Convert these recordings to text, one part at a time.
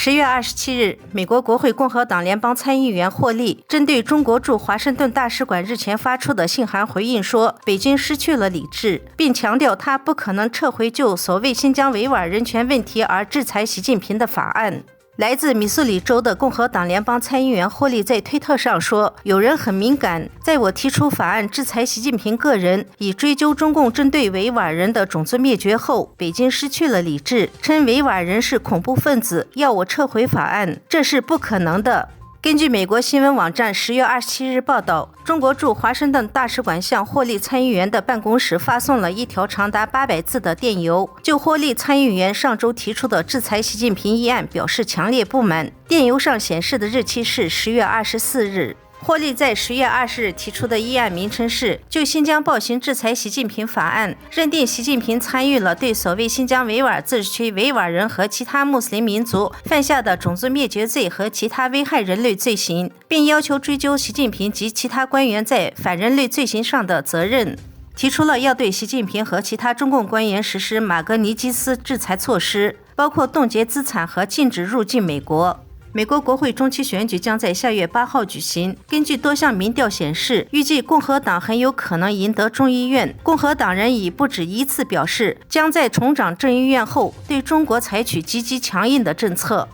10月27日，美国国会共和党联邦参议员霍利针对中国驻华盛顿大使馆日前发出的信函回应说，北京失去了理智，并强调他不可能撤回就所谓新疆维吾尔人权问题而制裁习近平的法案。来自密苏里州的共和党联邦参议员霍利在推特上说，有人很敏感，在我提出法案制裁习近平个人，以追究中共针对维吾尔人的种族灭绝后，北京失去了理智，称维吾尔人是恐怖分子，要我撤回法案，这是不可能的。根据美国新闻网站10月27日报道，中国驻华盛顿大使馆向霍利参议员的办公室发送了一条长达800字的电邮，就霍利参议员上周提出的制裁习近平议案表示强烈不满。电邮上显示的日期是10月24日。霍利在10月20日提出的议案名称是就新疆暴行制裁习近平法案，认定习近平参与了对所谓新疆维吾尔自治区维吾尔人和其他穆斯林民族犯下的种族灭绝罪和其他危害人类罪行，并要求追究习近平及其他官员在反人类罪行上的责任，提出了要对习近平和其他中共官员实施马格尼基斯制裁措施，包括冻结资产和禁止入境美国。美国国会中期选举将在下月8号举行。根据多项民调显示，预计共和党很有可能赢得众议院。共和党人已不止一次表示，将在重掌众议院后对中国采取积极强硬的政策。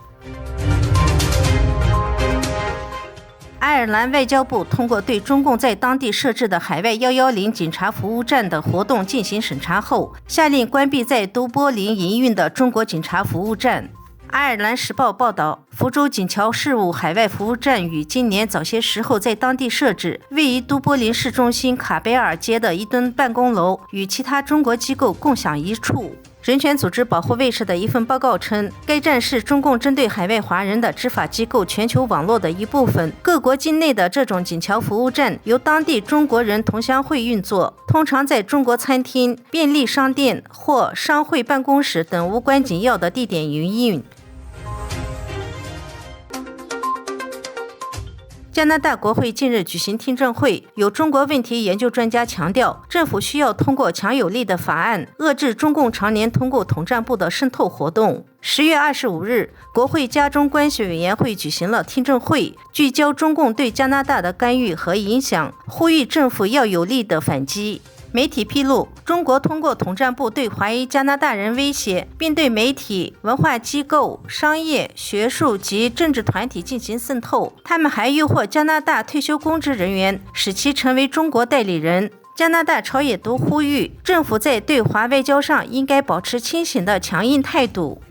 爱尔兰外交部通过对中共在当地设置的海外110警察服务站的活动进行审查后，下令关闭在都柏林营运的中国警察服务站。爱尔兰时报报道，福州警侨事务海外服务站于今年早些时候在当地设置，位于都柏林市中心卡贝尔街的一栋办公楼，与其他中国机构共享一处。人权组织保护卫士的一份报告称，该站是中共针对海外华人的执法机构全球网络的一部分。各国境内的这种警侨服务站由当地中国人同乡会运作，通常在中国餐厅、便利商店或商会办公室等无关紧要的地点营运。加拿大国会近日举行听证会，有中国问题研究专家强调，政府需要通过强有力的法案，遏制中共常年通过统战部的渗透活动。10月25日，国会加中关系委员会举行了听证会，聚焦中共对加拿大的干预和影响，呼吁政府要有力的反击。媒体披露，中国通过统战部对怀疑加拿大人威胁，并对媒体、文化机构、商业、学术及政治团体进行渗透。他们还诱惑加拿大退休公职人员，使其成为中国代理人。加拿大朝野都呼吁政府在对华外交上应该保持清醒的强硬态度。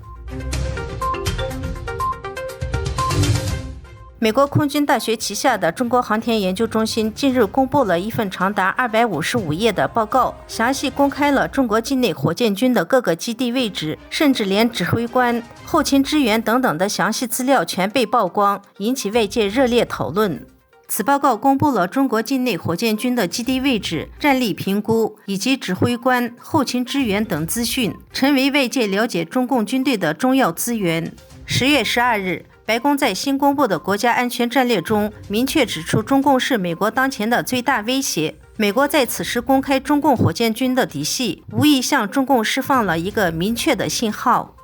美国空军大学旗下的中国航天研究中心近日公布了一份长达255页的报告，详细公开了中国境内火箭军的各个基地位置，甚至连指挥官、后勤支援等等的详细资料全被曝光，引起外界热烈讨论。此报告公布了中国境内火箭军的基地位置、战力评估以及指挥官、后勤支援等资讯，成为外界了解中共军队的重要资源。10月12日，白宫在新公布的国家安全战略中明确指出，中共是美国当前的最大威胁。美国在此时公开中共火箭军的底细，无疑向中共释放了一个明确的信号。